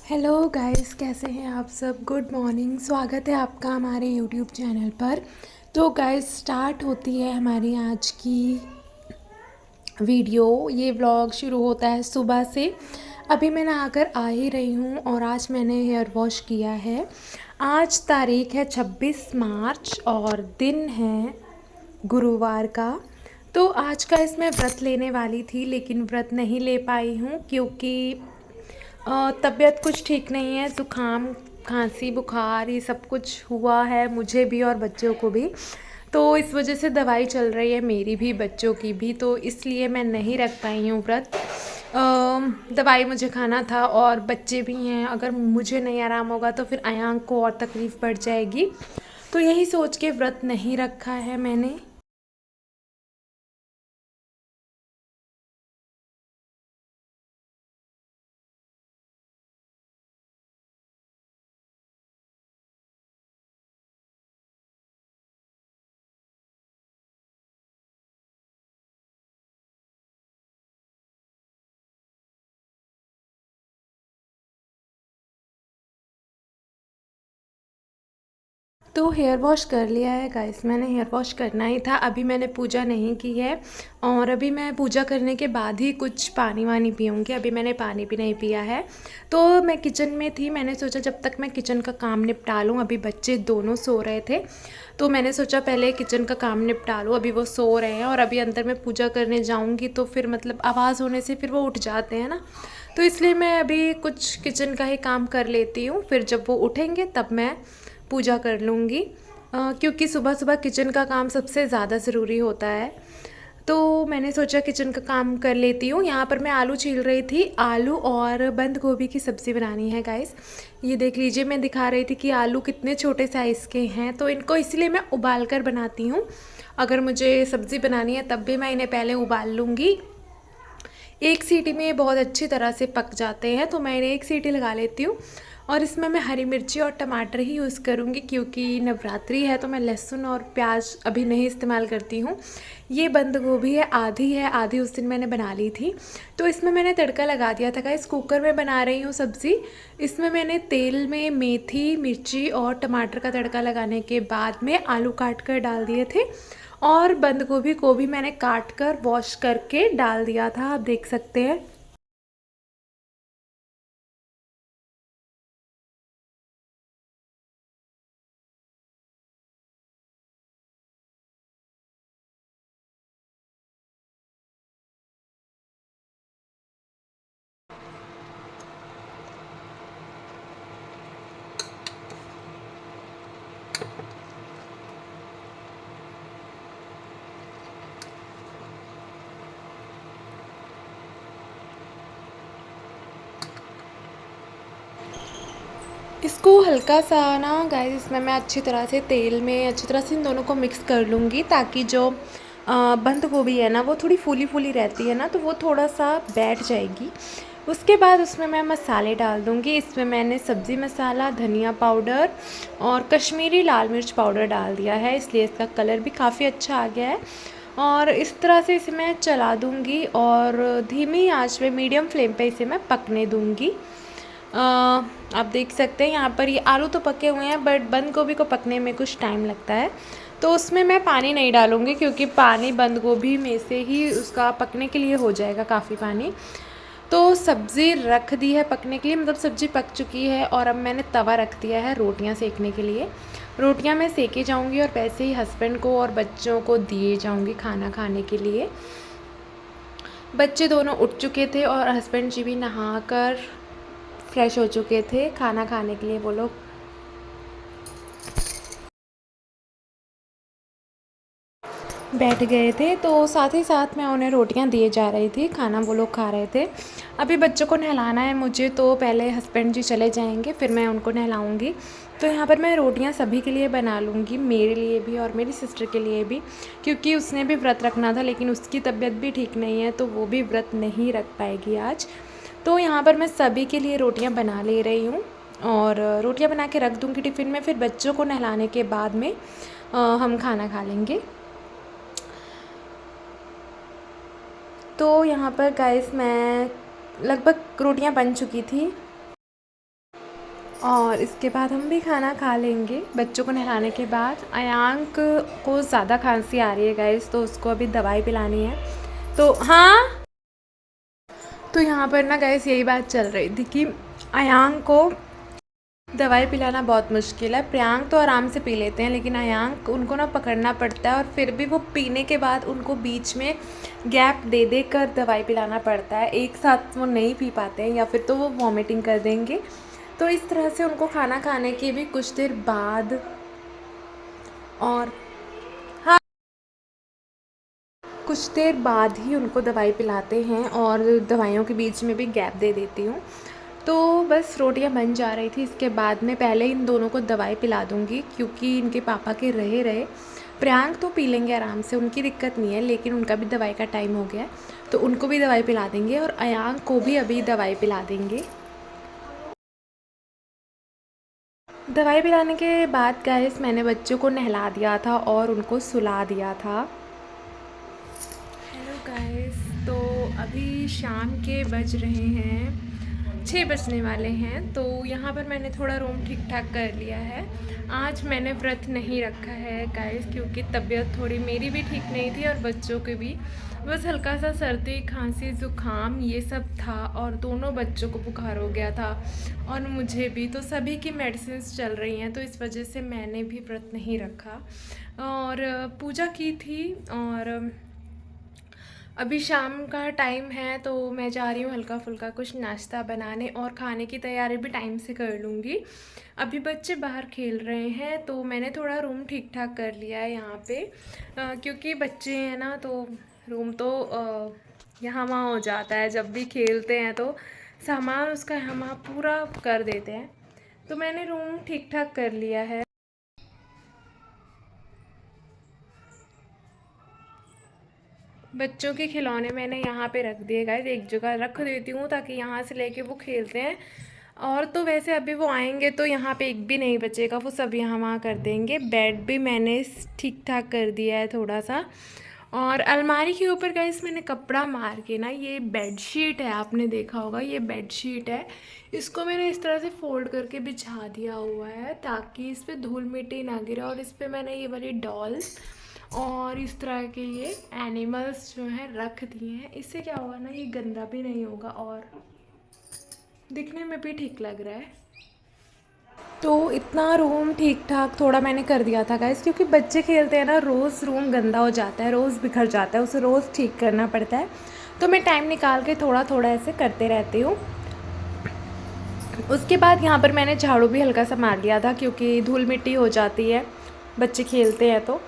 Hello guys, कैसे हैं आप सब। Good morning. स्वागत है आपका हमारे यूट्यूब चैनल पर। तो गाइस, स्टार्ट होती है हमारी आज की वीडियो। ये व्लॉग शुरू होता है सुबह से। अभी मैं नहाकर आ ही रही हूँ और आज मैंने हेयर वॉश किया है। आज तारीख है 26 मार्च और दिन है गुरुवार का। तो आज का इसमें व्रत लेने वाली थी, लेकिन व्रत नहीं ले पाई हूँ क्योंकि तबीयत कुछ ठीक नहीं है। ज़ुकाम, खांसी, बुखार ये सब कुछ हुआ है मुझे भी और बच्चों को भी। तो इस वजह से दवाई चल रही है, मेरी भी बच्चों की भी, तो इसलिए मैं नहीं रख पाई हूँ व्रत। दवाई मुझे खाना था और बच्चे भी हैं, अगर मुझे नहीं आराम होगा तो फिर अयांक को और तकलीफ़ बढ़ जाएगी। तो यही सोच के व्रत नहीं रखा है मैंने। तो हेयर वॉश कर लिया है गाइस, मैंने हेयर वॉश करना ही था। अभी मैंने पूजा नहीं की है और अभी मैं पूजा करने के बाद ही कुछ पानी वानी पीऊँगी। अभी मैंने पानी भी नहीं पिया है। तो मैं किचन में थी, मैंने सोचा जब तक मैं किचन का काम निपटा लूँ। अभी बच्चे दोनों सो रहे थे, तो मैंने सोचा पहले किचन का काम निपटा लूँ। अभी वो सो रहे हैं और अभी अंदर मैं पूजा करने जाऊँगी तो फिर मतलब आवाज़ होने से फिर वो उठ जाते हैं ना। तो इसलिए मैं अभी कुछ किचन का ही काम कर लेती हूँ, फिर जब वो उठेंगे तब मैं पूजा कर लूँगी। क्योंकि सुबह सुबह किचन का काम सबसे ज़्यादा ज़रूरी होता है। तो मैंने सोचा किचन का काम कर लेती हूँ। यहाँ पर मैं आलू छील रही थी। आलू और बंद गोभी की सब्ज़ी बनानी है गाइस। ये देख लीजिए, मैं दिखा रही थी कि आलू कितने छोटे साइज़ के हैं, तो इनको इसलिए मैं उबाल कर बनाती हूँ। अगर मुझे सब्ज़ी बनानी है तब भी मैं इन्हें पहले उबाल लूँगी। एक सीटी में ये बहुत अच्छी तरह से पक जाते हैं, तो मैंने एक सीटी लगा लेती हूँ। और इसमें मैं हरी मिर्ची और टमाटर ही यूज़ करूँगी क्योंकि नवरात्रि है, तो मैं लहसुन और प्याज अभी नहीं इस्तेमाल करती हूँ। ये बंद गोभी है, आधी उस दिन मैंने बना ली थी। तो इसमें मैंने तड़का लगा दिया था गाइस। कुकर में बना रही हूँ सब्ज़ी। इसमें मैंने तेल में मेथी, मिर्ची और टमाटर का तड़का लगाने के बाद में आलू काट कर डाल दिए थे और बंद गोभी को भी मैंने काट कर वॉश करके डाल दिया था, आप देख सकते हैं। इसको हल्का सा ना गाइस, इसमें मैं अच्छी तरह से तेल में अच्छी तरह से इन दोनों को मिक्स कर लूँगी ताकि जो बंद गोभी है ना वो थोड़ी फूली फूली रहती है ना, तो वो थोड़ा सा बैठ जाएगी। उसके बाद उसमें मैं मसाले डाल दूँगी। इसमें मैंने सब्ज़ी मसाला, धनिया पाउडर और कश्मीरी लाल मिर्च पाउडर डाल दिया है, इसलिए इसका कलर भी काफ़ी अच्छा आ गया है। और इस तरह से इसे मैं चला दूँगी और धीमी आंच में, मीडियम फ्लेम पे इसे मैं पकने दूँगी। आप देख सकते हैं यहाँ पर ये आलू तो पके हुए हैं, बट बंद गोभी को पकने में कुछ टाइम लगता है। तो उसमें मैं पानी नहीं डालूँगी क्योंकि पानी बंद गोभी में से ही उसका पकने के लिए हो जाएगा काफ़ी पानी। तो सब्ज़ी रख दी है पकने के लिए, मतलब सब्ज़ी पक चुकी है और अब मैंने तवा रख दिया है रोटियां सेकने के लिए। रोटियां मैं सेके जाऊंगी और वैसे ही हस्बैंड को और बच्चों को दिए जाऊंगी खाना खाने के लिए। बच्चे दोनों उठ चुके थे और हस्बैंड जी भी नहाकर फ्रेश हो चुके थे। खाना खाने के लिए वो लोग बैठ गए थे, तो साथ ही साथ मैं उन्हें रोटियां दिए जा रही थी, खाना वो लोग खा रहे थे। अभी बच्चों को नहलाना है मुझे, तो पहले हस्बैंड जी चले जाएंगे फिर मैं उनको नहलाऊंगी। तो यहाँ पर मैं रोटियां सभी के लिए बना लूँगी, मेरे लिए भी और मेरी सिस्टर के लिए भी, क्योंकि उसने भी व्रत रखना था लेकिन उसकी तबीयत भी ठीक नहीं है, तो वो भी व्रत नहीं रख पाएगी आज। तो यहाँ पर मैं सभी के लिए रोटियाँ बना ले रही हूँ और रोटियाँ बना के रख दूँगी टिफ़िन में। फिर बच्चों को नहलाने के बाद में हम खाना खा लेंगे। तो यहाँ पर गाइस मैं लगभग रोटियाँ बन चुकी थी। और इसके बाद हम भी खाना खा लेंगे बच्चों को नहलाने के बाद। अयांक को ज़्यादा खांसी आ रही है गाइस, तो उसको अभी दवाई पिलानी है। तो हाँ, तो यहाँ पर ना गाइस यही बात चल रही थी कि अयांक को दवाई पिलाना बहुत मुश्किल है। प्रियांक तो आराम से पी लेते हैं, लेकिन अयांक उनको ना पकड़ना पड़ता है, और फिर भी वो पीने के बाद उनको बीच में गैप दे दे कर दवाई पिलाना पड़ता है। एक साथ वो नहीं पी पाते हैं, या फिर तो वो वॉमिटिंग कर देंगे। तो इस तरह से उनको खाना खाने के भी कुछ देर बाद और हाँ, कुछ देर बाद ही उनको दवाई पिलाते हैं, और दवाइयों के बीच में भी गैप दे देती हूँ। तो बस रोटियां बन जा रही थी, इसके बाद में पहले इन दोनों को दवाई पिला दूँगी, क्योंकि इनके पापा के रहे प्रियांक तो पी लेंगे आराम से, उनकी दिक्कत नहीं है, लेकिन उनका भी दवाई का टाइम हो गया है, तो उनको भी दवाई पिला देंगे, और अयांक को भी अभी दवाई पिला देंगे। दवाई पिलाने के बाद गाइस मैंने बच्चों को नहला दिया था और उनको सुला दिया था। हेलो गाइस, तो अभी शाम के बज रहे हैं 6 बजने वाले हैं। तो यहाँ पर मैंने थोड़ा रूम ठीक ठाक कर लिया है। आज मैंने व्रत नहीं रखा है गाइस, क्योंकि तबीयत थोड़ी मेरी भी ठीक नहीं थी और बच्चों के भी, बस हल्का सा सर्दी खांसी ज़ुकाम ये सब था, और दोनों बच्चों को बुखार हो गया था और मुझे भी, तो सभी की मेडिसिन्स चल रही हैं, तो इस वजह से मैंने भी व्रत नहीं रखा और पूजा की थी। और अभी शाम का टाइम है, तो मैं जा रही हूँ हल्का फुल्का कुछ नाश्ता बनाने, और खाने की तैयारी भी टाइम से कर लूँगी। अभी बच्चे बाहर खेल रहे हैं, तो मैंने थोड़ा रूम ठीक ठाक कर लिया है यहाँ पे, क्योंकि बच्चे हैं ना, तो रूम तो यहाँ वहाँ हो जाता है। जब भी खेलते हैं तो सामान उसका हम पूरा कर देते हैं, तो मैंने रूम ठीक ठाक कर लिया है। बच्चों के खिलौने मैंने यहाँ पे रख दिए गाइस, एक जगह रख देती हूँ ताकि यहाँ से लेके वो खेलते हैं। और तो वैसे अभी वो आएंगे तो यहाँ पे एक भी नहीं बचेगा, वो सब यहाँ वहाँ कर देंगे। बेड भी मैंने ठीक ठाक कर दिया है थोड़ा सा। और अलमारी के ऊपर गाइस मैंने कपड़ा मार के ना, ये बेडशीट है, आपने देखा होगा, ये बेडशीट है, इसको मैंने इस तरह से फोल्ड करके बिछा दिया हुआ है ताकि इस पर धूल मिट्टी ना गिरे। और इस पर मैंने ये वाली डॉल्स और इस तरह के ये एनिमल्स जो हैं रख दिए हैं। इससे क्या होगा ना, ये गंदा भी नहीं होगा और दिखने में भी ठीक लग रहा है। तो इतना रूम ठीक ठाक थोड़ा मैंने कर दिया था गाइस, क्योंकि बच्चे खेलते हैं ना, रोज़ रूम गंदा हो जाता है, रोज़ बिखर जाता है, उसे रोज़ ठीक करना पड़ता है। तो मैं टाइम निकाल के थोड़ा थोड़ा ऐसे करते रहती हूँ। उसके बाद यहाँ पर मैंने झाड़ू भी हल्का सा मार लिया था, क्योंकि धूल मिट्टी हो जाती है बच्चे खेलते हैं तो।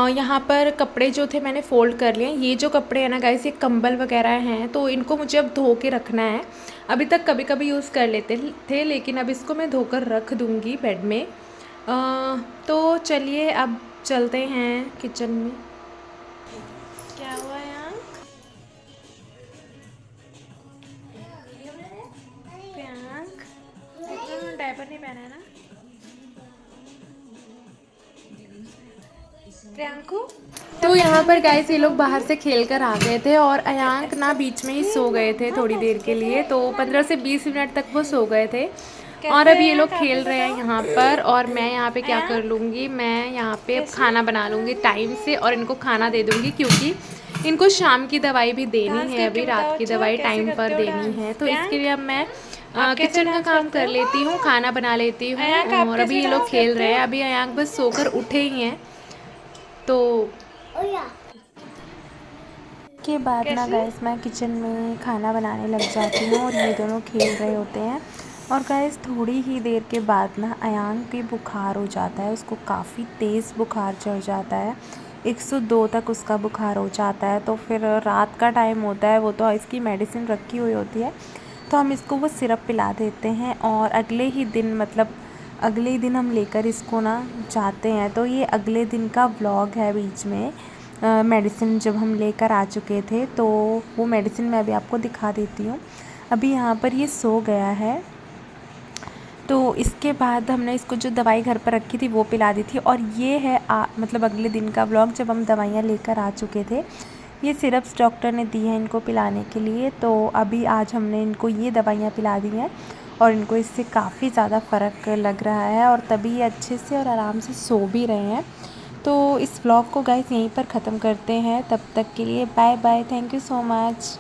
यहाँ पर कपड़े जो थे मैंने फ़ोल्ड कर लिए। ये जो कपड़े हैं ना गाइस, ये कंबल वगैरह हैं, तो इनको मुझे अब धो के रखना है। अभी तक कभी कभी यूज़ कर लेते थे, लेकिन अब इसको मैं धोकर रख दूँगी बेड में। तो चलिए अब चलते हैं किचन में। क्या हुआ यहाँ? प्रियांक, डायपर नहीं पहना है ना प्रियांकू? तो यहाँ पर गाइस ये लोग बाहर से खेल कर आ गए थे, और अयांक ना बीच में ही सो गए थे थोड़ी देर के लिए, तो 15 से 20 मिनट तक वो सो गए थे। और अब ये लोग खेल रहे हैं यहाँ पर, और मैं यहाँ पे क्या कर लूँगी, मैं यहाँ पे अब खाना बना लूँगी टाइम से, और इनको खाना दे दूँगी, क्योंकि इनको शाम की दवाई भी देनी है, अभी रात की दवाई टाइम पर देनी है। तो इसके लिए अब मैं किचन का काम कर लेती हूँ, खाना बना लेती हूँ। और अभी ये लोग खेल रहे हैं, अभी अयांक बस सोकर उठे ही हैं। तो के बाद ना गाइस मैं किचन में खाना बनाने लग जाती हूँ, और ये दोनों खेल रहे होते हैं। और गाइस थोड़ी ही देर के बाद ना अयांक भी बुखार हो जाता है, उसको काफ़ी तेज़ बुखार चढ़ जाता है, 102 तक उसका बुखार हो जाता है। तो फिर रात का टाइम होता है, वो तो इसकी मेडिसिन रखी हुई होती है, तो हम इसको वो सिरप पिला देते हैं, और अगले ही दिन मतलब अगले ही दिन हम लेकर इसको ना जाते हैं। तो ये अगले दिन का व्लॉग है बीच में। मेडिसिन जब हम लेकर आ चुके थे, तो वो मेडिसिन मैं अभी आपको दिखा देती हूँ। अभी यहाँ पर ये सो गया है, तो इसके बाद हमने इसको जो दवाई घर पर रखी थी वो पिला दी थी। और ये है मतलब अगले दिन का व्लॉग, जब हम दवाइयाँ लेकर आ चुके थे। ये सिरप्स डॉक्टर ने दी है इनको पिलाने के लिए। तो अभी आज हमने इनको ये दवाइयाँ पिला दी हैं और इनको इससे काफ़ी ज़्यादा फ़र्क लग रहा है और तभी ये अच्छे से और आराम से सो भी रहे हैं। तो इस व्लॉग को गाइस यहीं पर ख़त्म करते हैं। तब तक के लिए bye bye. Thank you so much.